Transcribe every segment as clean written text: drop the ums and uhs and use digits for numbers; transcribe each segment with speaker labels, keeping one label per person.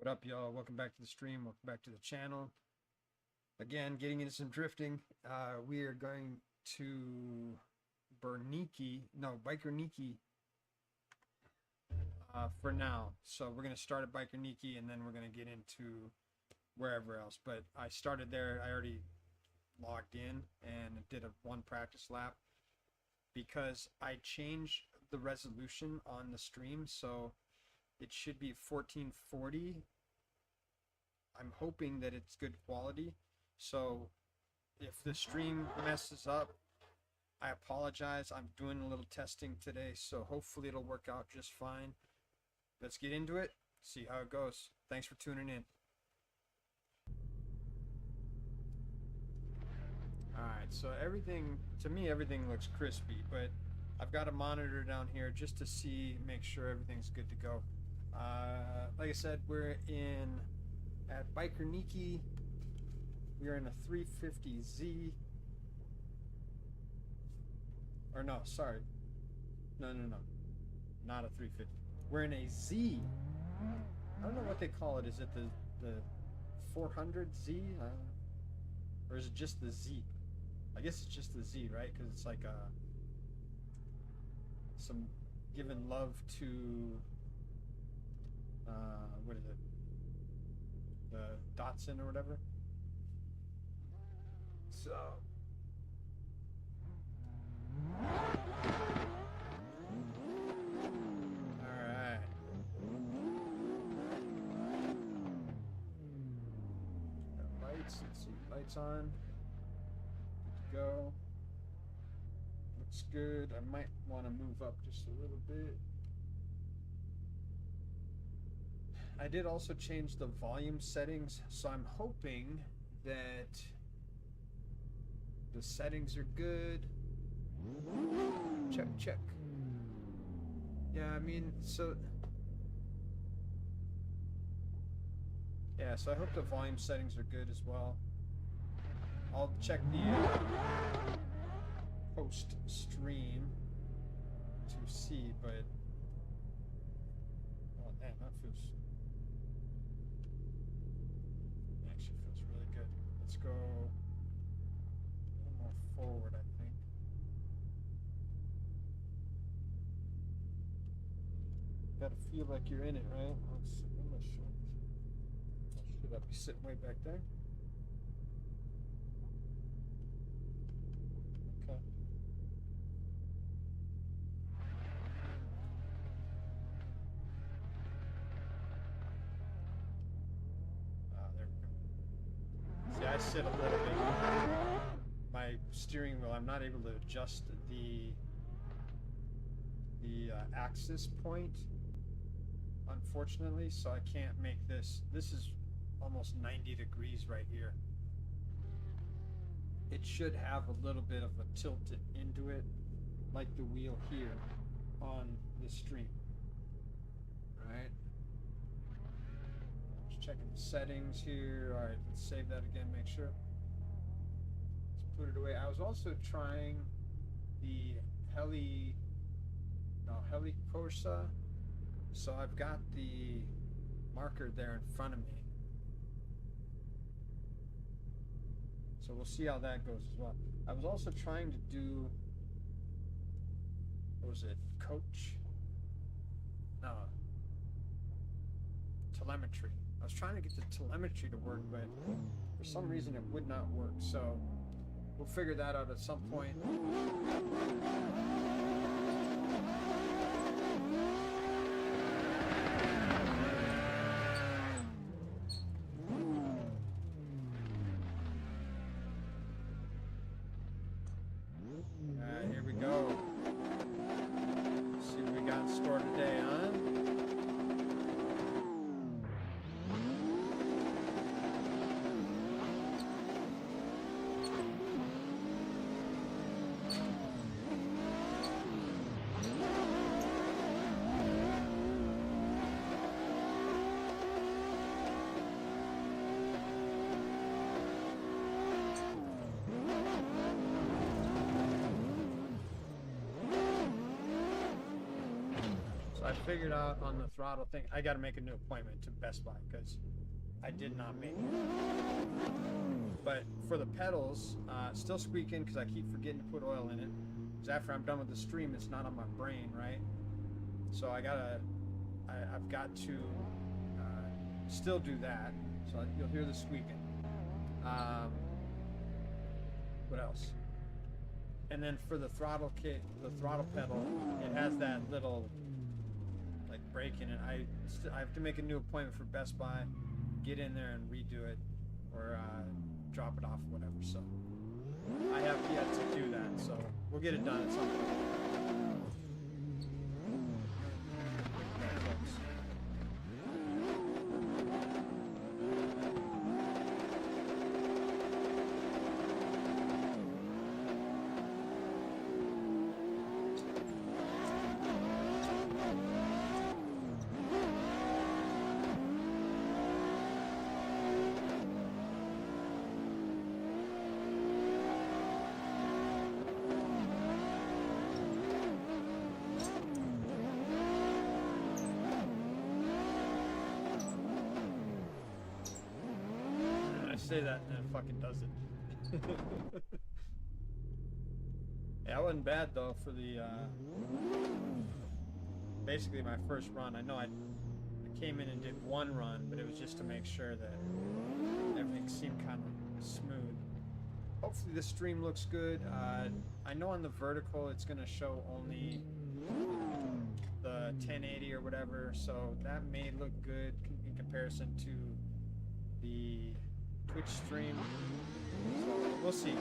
Speaker 1: What up, y'all? Welcome back to the stream. Welcome back to the channel. Again, getting into some drifting. We are going to Biker Niki for now. So we're going to start at Biker Niki and then we're going to get into wherever else. But I started there. I already logged in and did one practice lap because I changed the resolution on the stream. So it should be 1440. I'm hoping that it's good quality. So if the stream messes up, I apologize. I'm doing a little testing today, so hopefully it'll work out just fine. Let's get into it, see how it goes. Thanks for tuning in. Alright, so everything looks crispy, but I've got a monitor down here just to make sure everything's good to go. Like I said, we're at Biker Niki. We are in a 350Z. Or no, sorry. No. Not a 350. We're in a Z. I don't know what they call it. Is it the 400Z? Or is it just the Z? I guess it's just the Z, right? Because it's like some giving love to what is it? The Datsun or whatever. So alright. Lights, let's see, lights on. Good to go. Looks good. I might want to move up just a little bit. I did also change the volume settings, so I'm hoping that the settings are good. Check. Yeah, I mean, so I hope the volume settings are good as well. I'll check the post stream to see, but oh damn, that feels actually feels really good. Let's go a little more forward, I think. Gotta feel like you're in it, right? Let's see. I'm not sure. Should I be sitting way back there? Okay. There we go. See, I sit a little bit. My steering wheel, I'm not able to adjust the axis point, unfortunately, so I can't make this. This is almost 90 degrees right here. It should have a little bit of a tilt into it, like the wheel here on the stream. Right? Just checking the settings here. Alright, let's save that again, make sure. Let's put it away. I was also trying the Heli Corsa. So I've got the marker there in front of me. So we'll see how that goes as well. I was also trying to do, what was it, coach? No, telemetry. I was trying to get the telemetry to work, but for some reason it would not work. So we'll figure that out at some point. Here we go. See what we got in store today, huh? I figured out on the throttle thing, I got to make a new appointment to Best Buy because I did not make it. But for the pedals, still squeaking because I keep forgetting to put oil in it. Because after I'm done with the stream, it's not on my brain, right? So I've got to still do that. So you'll hear the squeaking. What else? And then for the throttle kit, the throttle pedal, it has that little like break in it. I have to make a new appointment for Best Buy, get in there and redo it, or drop it off, whatever. So I have yet to do that. So we'll get it done at some point. Say that and then it fucking does it. Yeah, that wasn't bad though for the basically my first run. I know I came in and did one run, but it was just to make sure that everything seemed kind of smooth. Hopefully the stream looks good. I know on the vertical it's gonna show only the 1080 or whatever, so that may look good in comparison to the Twitch stream, so we'll see.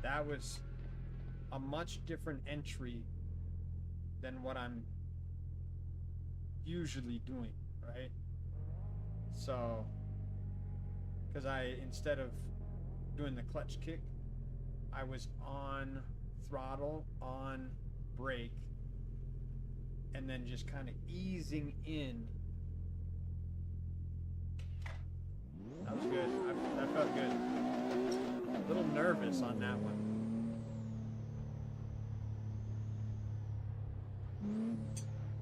Speaker 1: That was a much different entry than what I'm usually doing, right? So, because instead of doing the clutch kick, I was on throttle, on brake, and then just kind of easing in. That was good. That felt good. A little nervous on that one.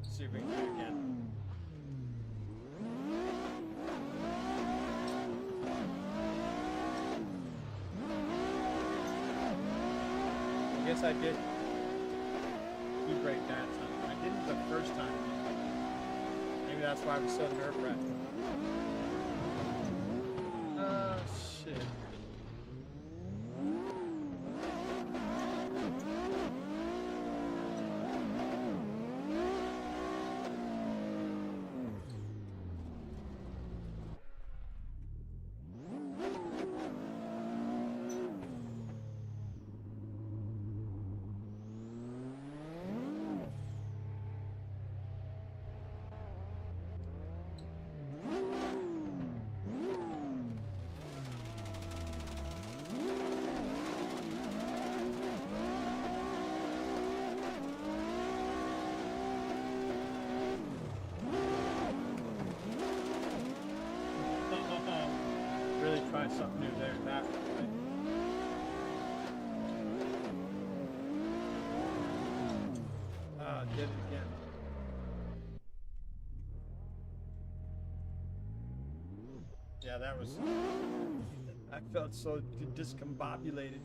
Speaker 1: Let's see if we can do it again. I guess I did e-brake that time. I didn't the first time. Maybe that's why I was so nerve-wracking. Shit. Try something new there. That way. Did it again. Yeah, that was. I felt so discombobulated.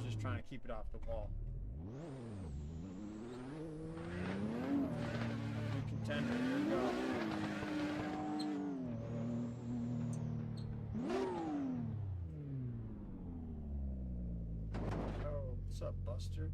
Speaker 1: was just trying to keep it off the wall. New contender, here we go. Oh, what's up, Buster?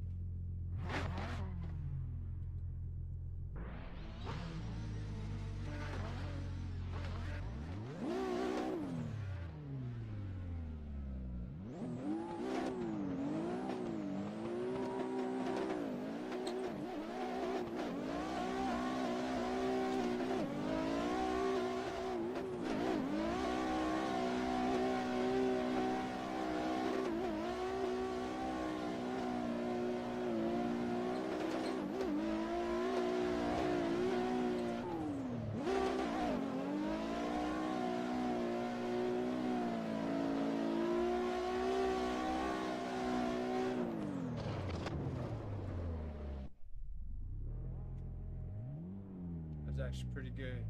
Speaker 1: That's actually pretty good.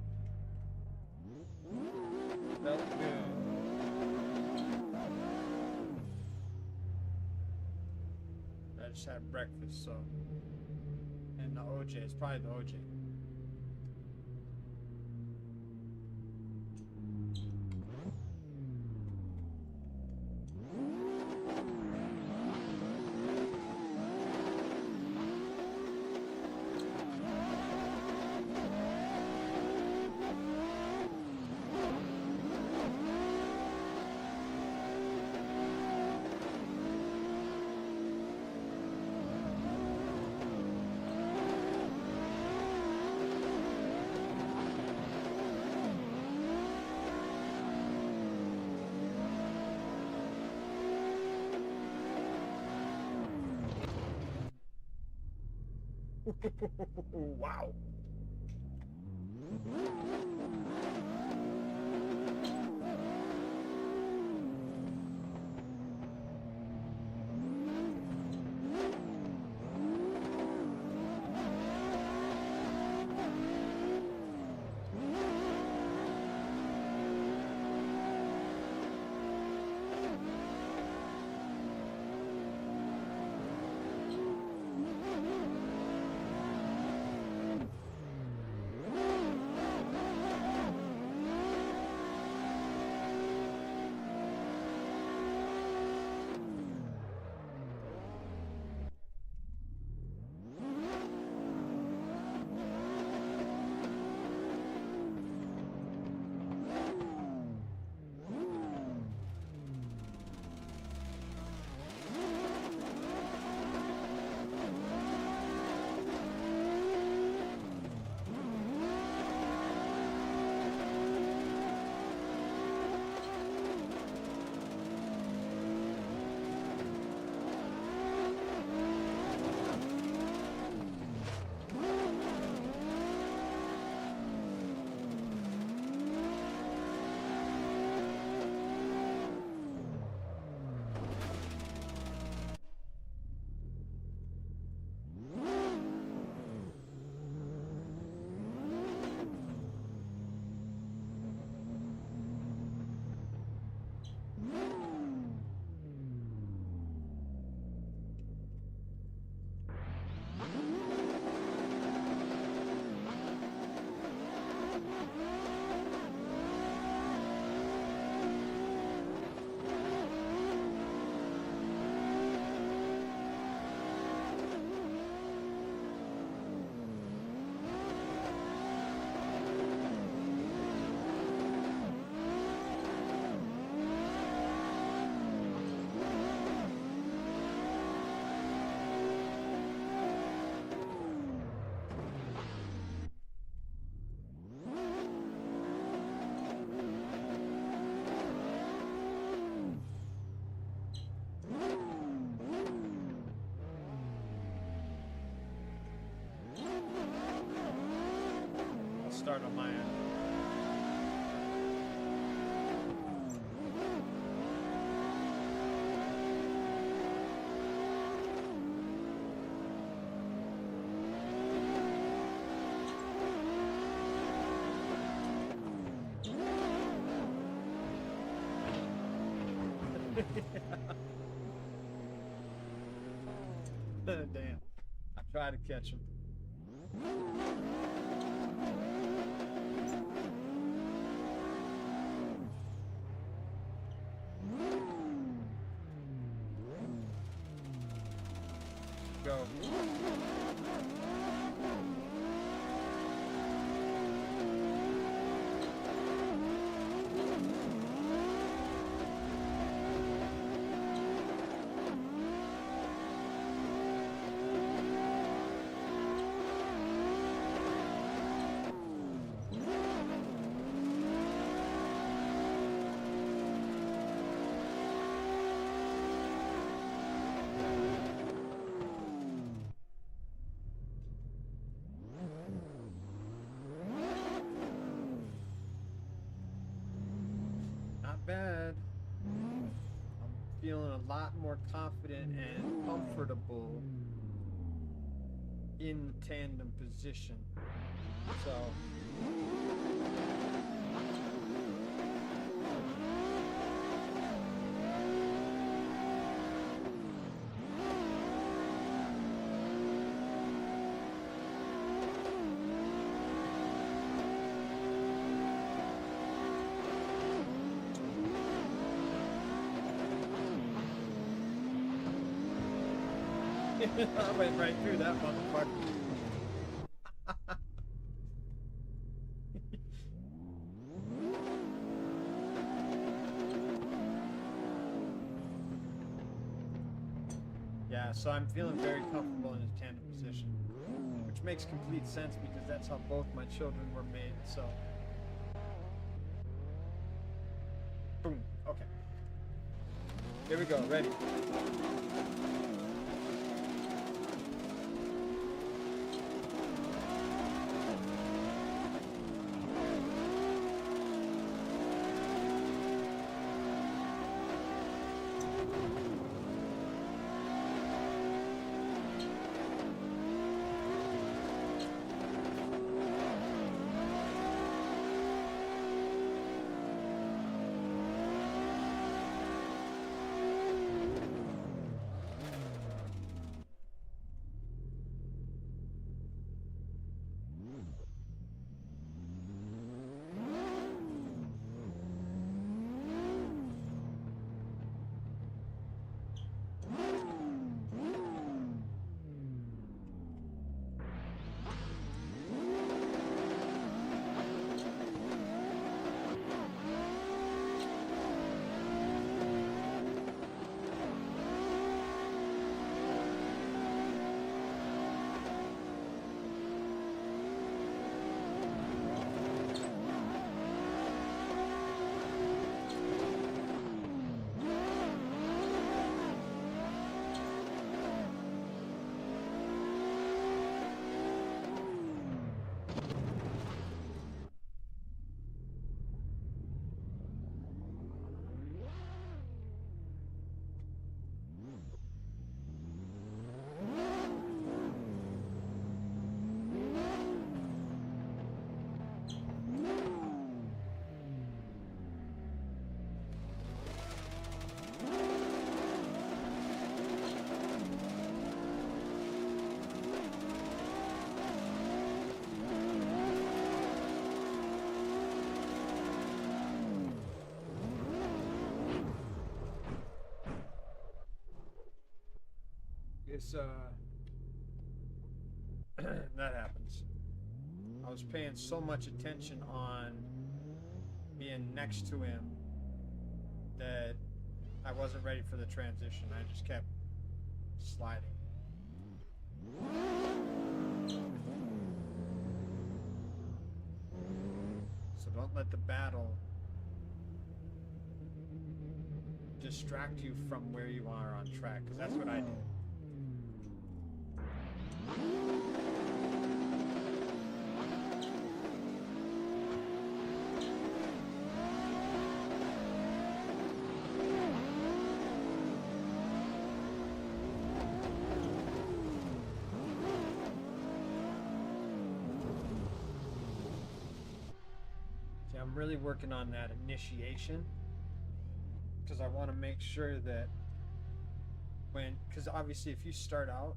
Speaker 1: Felt good. I just had breakfast, so. And the OJ, it's probably the OJ. Wow. Start on my end. Damn. I tried to catch him. Go. Not bad. I'm feeling a lot more confident and comfortable in tandem position. So I went right through that motherfucker. Yeah, so I'm feeling very comfortable in a tandem position, which makes complete sense because that's how both my children were made. So, boom. Okay. Here we go. Ready. It's that happens. I was paying so much attention on being next to him that I wasn't ready for the transition. I just kept sliding. So don't let the battle distract you from where you are on track, because that's what I did. See, I'm really working on that initiation, because I want to make sure that because obviously if you start out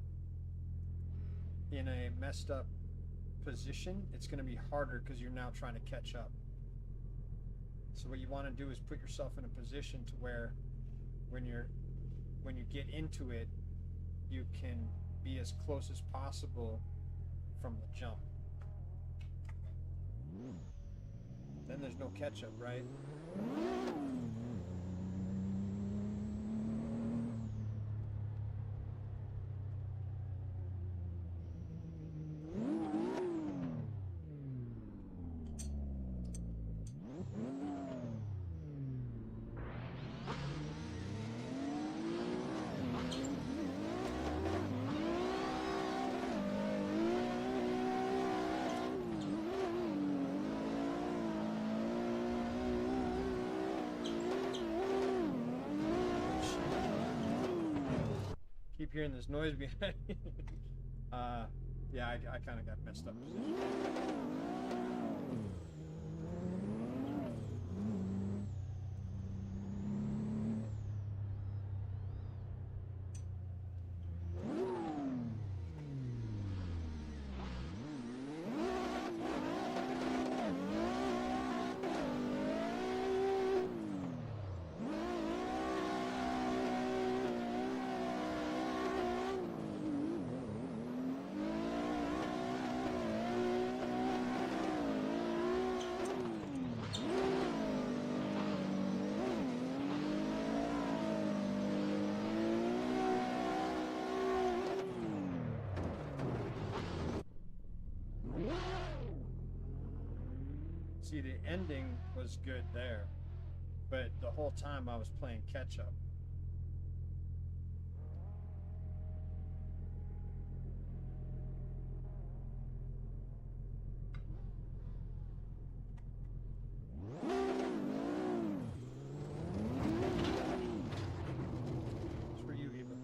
Speaker 1: in a messed up position, it's going to be harder because you're now trying to catch up. So what you want to do is put yourself in a position to where when you get into it, you can be as close as possible from the jump. Then there's no catch up, right? Keep hearing this noise behind me. Yeah, I kind of got messed up position. See, the ending was good there, but the whole time I was playing catch up. It's for you, Eva.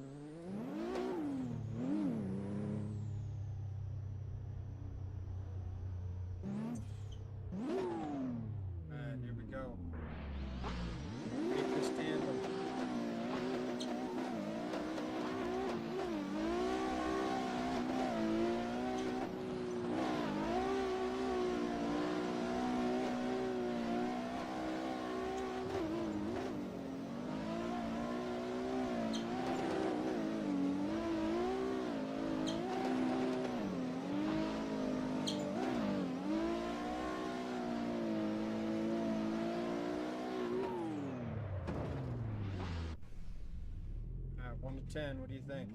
Speaker 1: And here we go. Make this tandem. All right, 1 to 10. What do you think?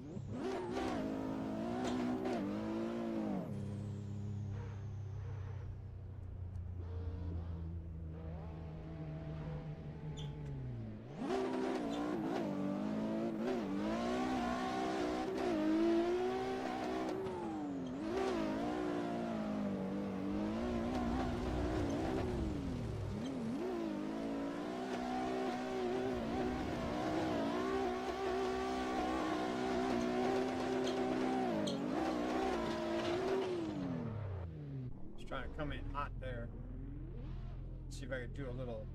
Speaker 1: Trying to come in hot there. See if I could do a little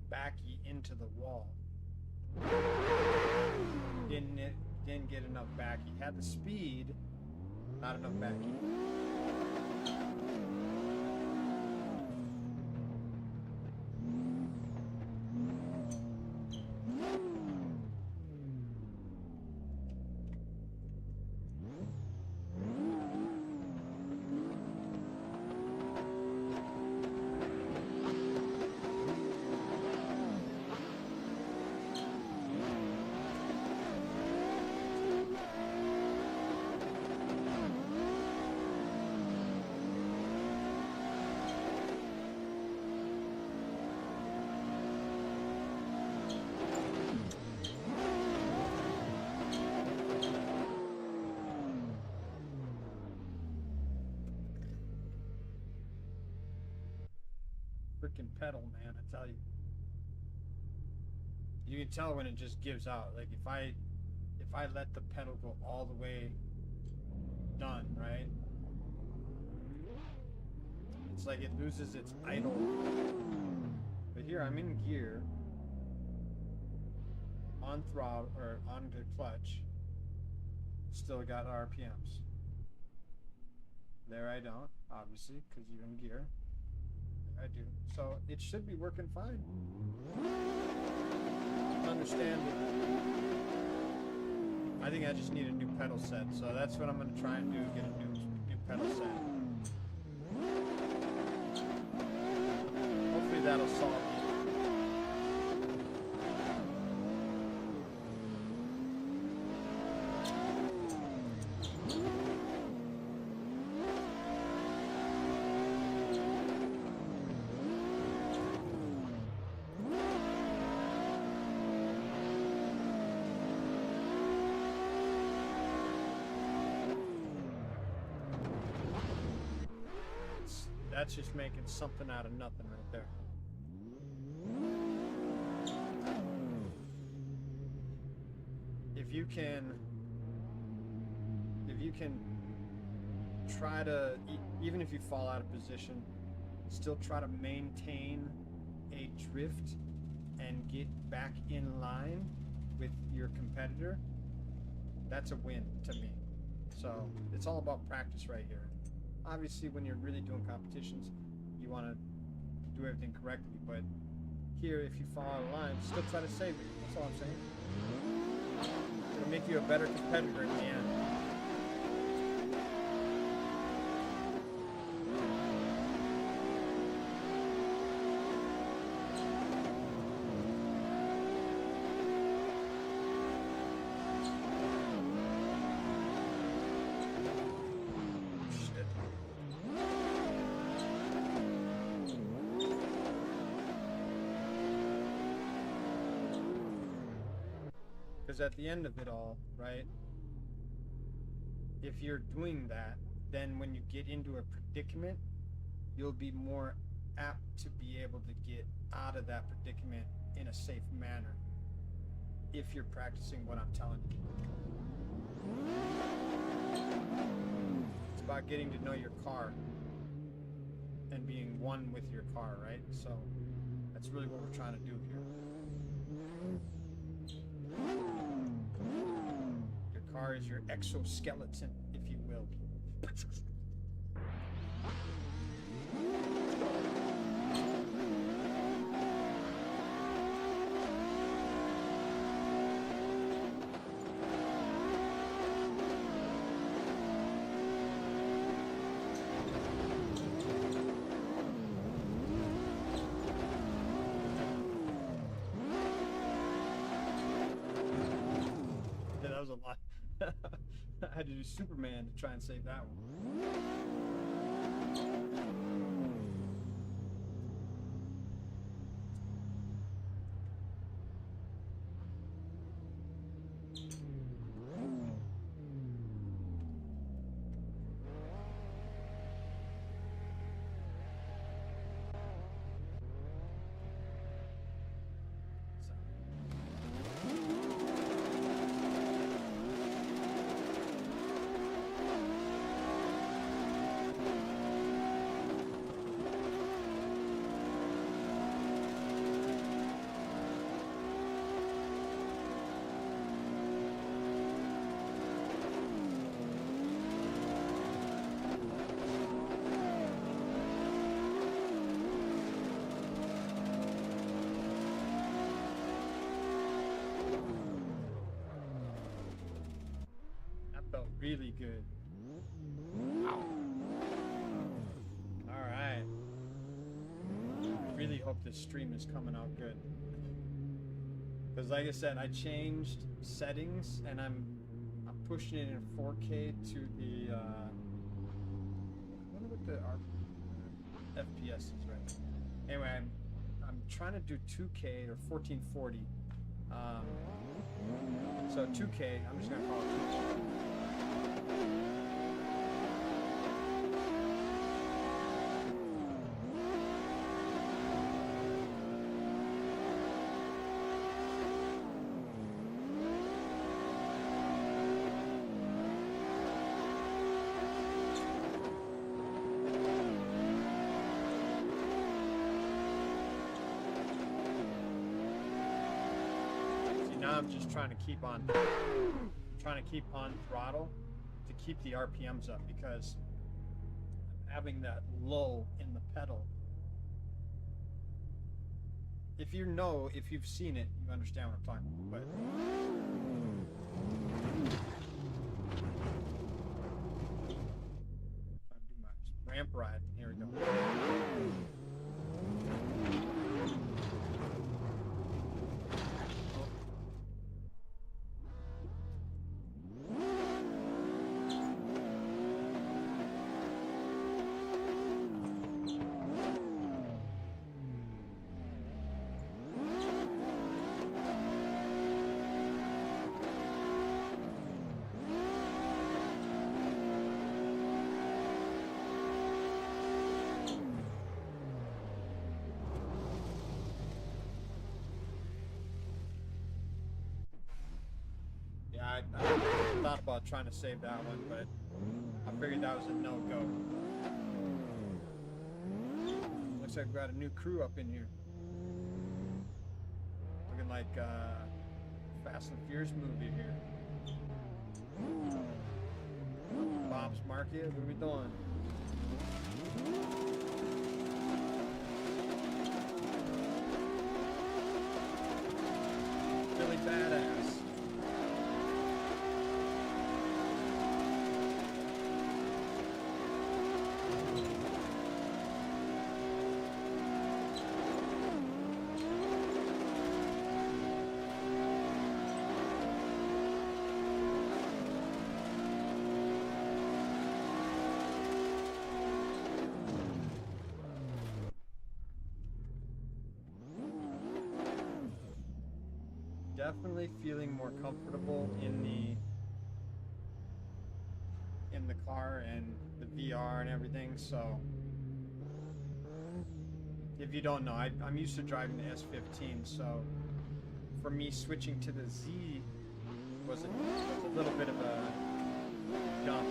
Speaker 1: backy into the wall. Didn't get enough backy. Had the speed, not enough backy. Freaking pedal, man, I tell you. You can tell when it just gives out. Like if I let the pedal go all the way done, right? It's like it loses its idle. But here I'm in gear, on throttle or on the clutch. Still got RPMs. There I don't, obviously, because you're in gear. There I do. So it should be working fine. Understand. I think I just need a new pedal set, so that's what I'm going to try and do, get a new pedal set. Hopefully that'll solve it. That's just making something out of nothing right there. If you can try to, even if you fall out of position, still try to maintain a drift and get back in line with your competitor, that's a win to me. So it's all about practice right here. Obviously, when you're really doing competitions, you want to do everything correctly. But here, if you fall out of line, still try to save it. That's all I'm saying. It'll make you a better competitor in the end. Because at the end of it all, right, if you're doing that, then when you get into a predicament, you'll be more apt to be able to get out of that predicament in a safe manner if you're practicing what I'm telling you. It's about getting to know your car and being one with your car, right? So that's really what we're trying to do here. Your car is your exoskeleton, if you will. That was a lot. I had to do Superman to try and save that one. Felt really good. Ow. All right. I really hope this stream is coming out good. Because like I said, I changed settings and I'm pushing it in 4K to the I wonder what the FPS is right. Anyway, I'm trying to do 2K or 1440. So 2K, I'm just gonna call it 2K. Now I'm just trying to keep on throttle to keep the RPMs up, because having that lull in the pedal. If you know, if you've seen it, you understand what I'm talking about. But trying to do my ramp ride. Here we go. I thought about trying to save that one, but I figured that was a no-go. Looks like we got a new crew up in here. Looking like Fast and Furious movie here. Bob's Market, what are we doing? Really badass. Definitely feeling more comfortable in the car and the VR and everything. So if you don't know, I'm used to driving the S15, so for me switching to the Z was a little bit of a jump.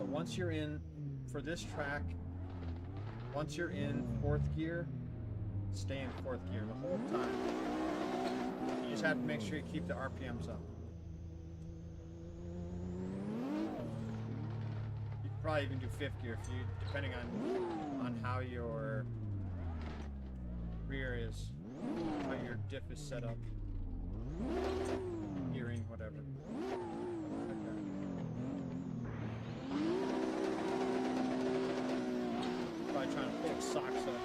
Speaker 1: Once you're in, for this track, once you're in fourth gear, stay in fourth gear the whole time. You just have to make sure you keep the RPMs up. You could probably even do fifth gear if you, depending on how your rear is, how your diff is set up, gearing, whatever. Trying to pull socks up.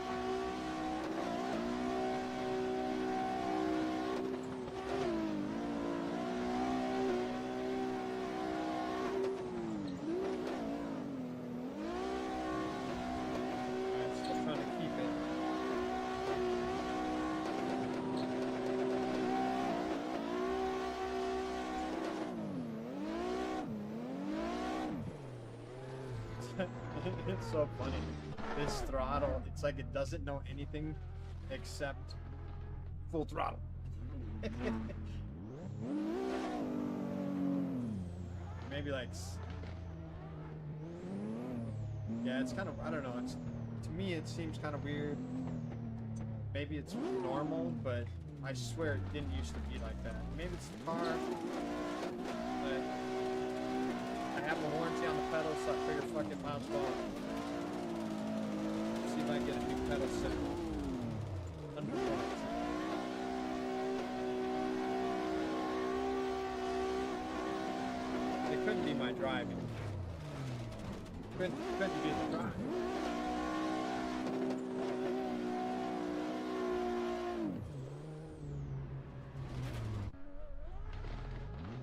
Speaker 1: Alright, still trying to keep it. It's so funny. This throttle, it's like it doesn't know anything except full throttle. Maybe like, yeah, it's kind of, I don't know, it's, to me it seems kind of weird. Maybe it's normal, but I swear it didn't used to be like that. Maybe it's the car, but I have a warranty on the pedal, so I figure fuck it, might as well. See if I can get a new pedal set. $100. It couldn't be my driving. Couldn't be the drive.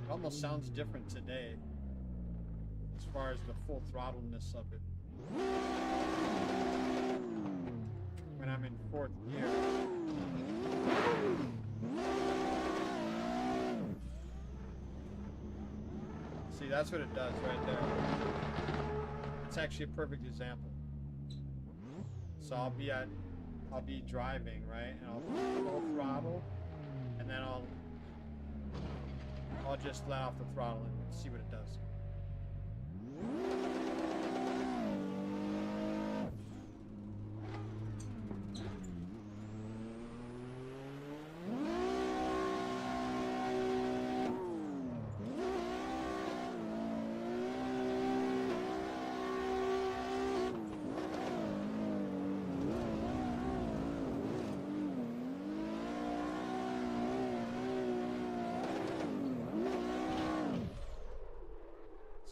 Speaker 1: It almost sounds different today as far as the full throttleness of it. When I'm in fourth gear. See, that's what it does right there. It's actually a perfect example. So I'll be driving, right, and I'll full throttle, and then I'll just let off the throttle and see what it does.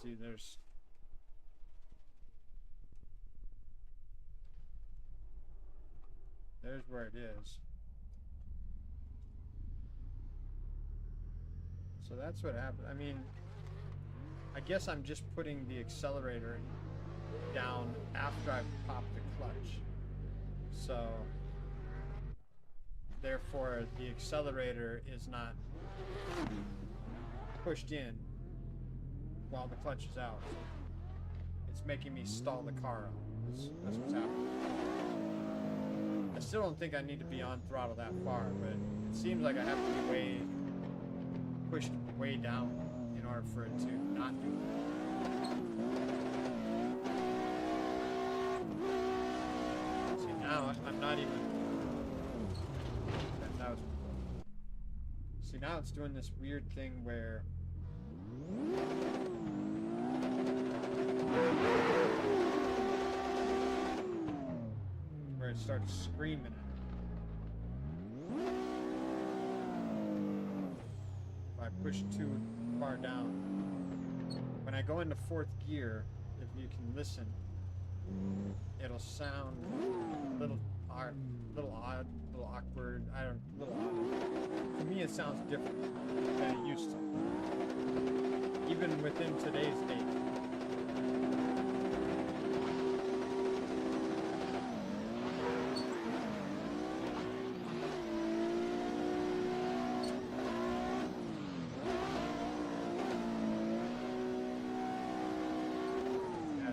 Speaker 1: See, there's where it is. So that's what happened. I mean, I guess I'm just putting the accelerator down after I've popped the clutch. So therefore the accelerator is not pushed in while the clutch is out. So it's making me stall the car out. That's what's happening. I still don't think I need to be on throttle that far, but it seems like I have to be pushed way down in order for it to not do that. See, now I'm not even... See, now it's doing this weird thing where... it starts screaming at me. If I push too far down. When I go into fourth gear, if you can listen, it'll sound a little odd, a little awkward. A little odd. To me, it sounds different than it used to. Even within today's date.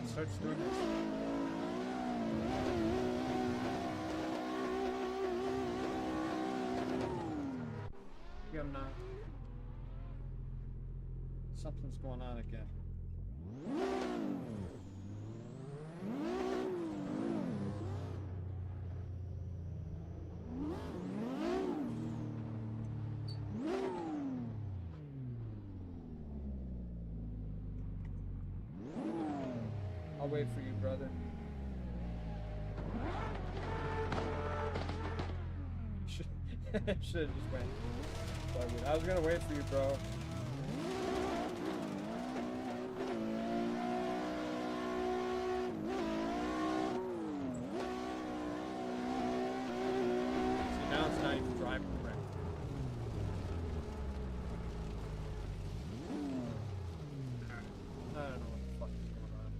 Speaker 1: Starts doing this. Maybe I'm not. Something's going on again. I'll wait for you, brother. Should have just went. I was gonna wait for you, bro. See, now it's not even driving correct. I don't know what the fuck is going on.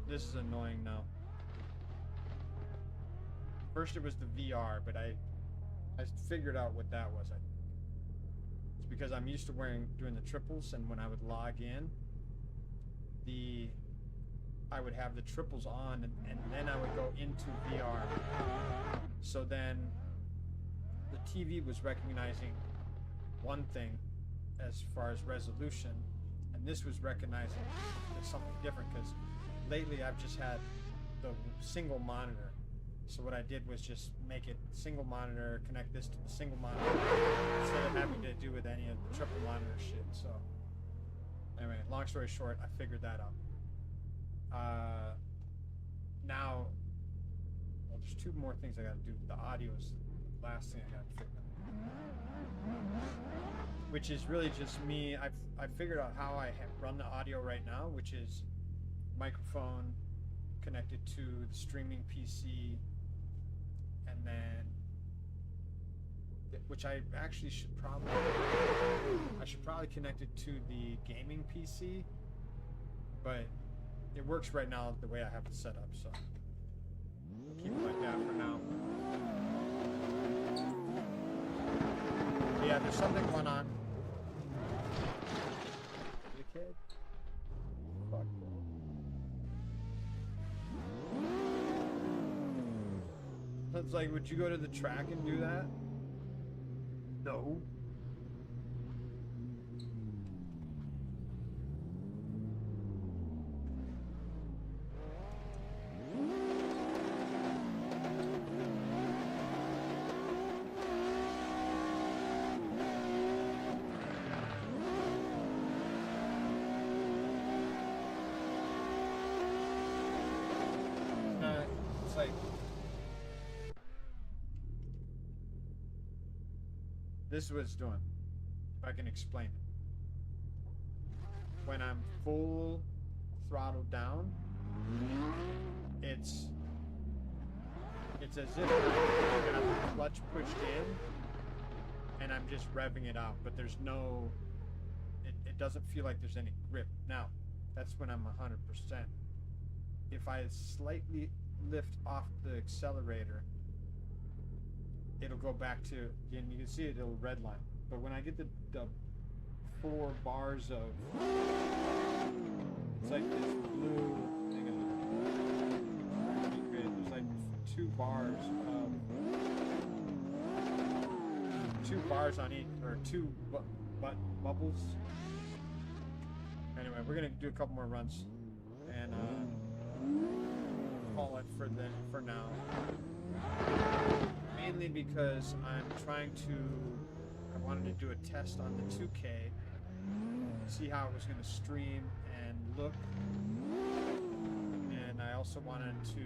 Speaker 1: This is annoying now. First it was the VR, but I figured out what that was. It's because I'm used to doing the triples, and when I would log in, I would have the triples on, and then I would go into VR. So then the TV was recognizing one thing as far as resolution, and this was recognizing something different, because lately I've just had the single monitor. So what I did was just make it single monitor, connect this to the single monitor, instead of having to do with any of the triple monitor shit. So anyway, long story short, I figured that out. Now, well, there's two more things I gotta do. The audio is the last thing I gotta figure out. Which is really just me. I figured out how I run the audio right now, which is microphone connected to the streaming PC, and then, which I actually should probably connect it to the gaming PC, but it works right now the way I have it set up, so I'll keep it like that for now. Yeah, there's something going on. It's like, would you go to the track and do that? No. It's like, this is what it's doing. If I can explain it. When I'm full throttle down, it's as if I got the clutch pushed in and I'm just revving it out, but there's no, it doesn't feel like there's any grip. Now, that's when I'm 100%. If I slightly lift off the accelerator, it'll go back to, and you can see it, it'll redline. But when I get the 4 bars of, it's like this blue thing of, there's like 2 bars on each, or 2 bubbles. Anyway, we're gonna do a couple more runs and call it for now. Mainly because I wanted to do a test on the 2K, see how it was going to stream and look, and I also wanted to,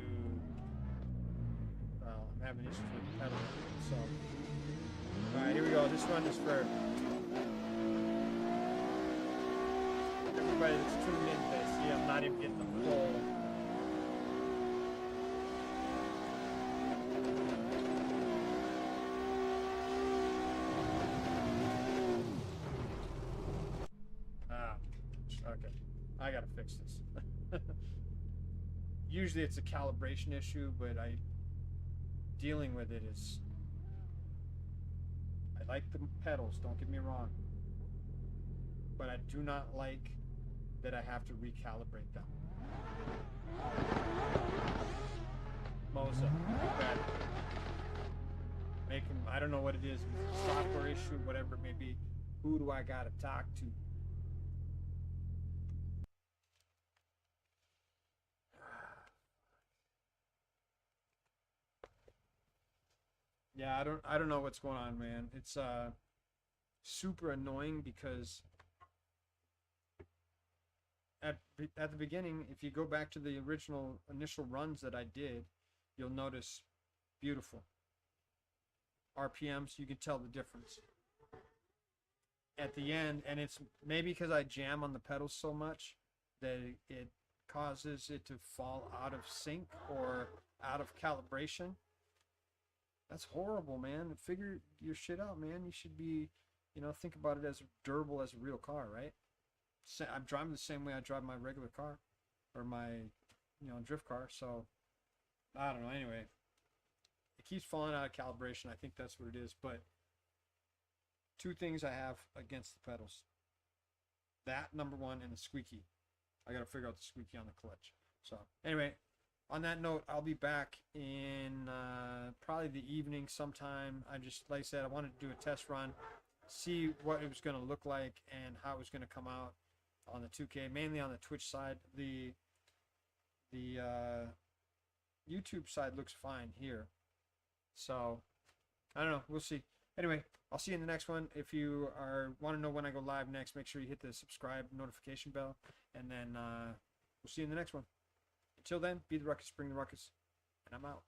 Speaker 1: well, I'm having issues with the pedal, so, alright, here we go. This one is for everybody that's tuned in today. See, I'm not even getting the full. Okay, I gotta fix this. Usually it's a calibration issue, but dealing with it is, I like the pedals, don't get me wrong, but I do not like that I have to recalibrate them. Moza, bad. Make them, I don't know what it is, software issue, whatever it may be. Who do I gotta talk to? Yeah, I don't know what's going on, man. It's super annoying because at the beginning, if you go back to the initial runs that I did, you'll notice beautiful RPMs. You can tell the difference at the end, and it's maybe because I jam on the pedals so much that it causes it to fall out of sync or out of calibration. That's horrible, man. Figure your shit out, man. You should be, think about it as durable as a real car, right? I'm driving the same way I drive my regular car or my, drift car. So, I don't know. Anyway, it keeps falling out of calibration. I think that's what it is. But 2 things I have against the pedals. That, number 1, and the squeaky. I got to figure out the squeaky on the clutch. So, anyway. On that note, I'll be back in probably the evening sometime. Like I said, I wanted to do a test run, see what it was going to look like and how it was going to come out on the 2K, mainly on the Twitch side. The YouTube side looks fine here. So, I don't know. We'll see. Anyway, I'll see you in the next one. If you want to know when I go live next, make sure you hit the subscribe notification bell, and then we'll see you in the next one. Until then, be the ruckus, bring the ruckus, and I'm out.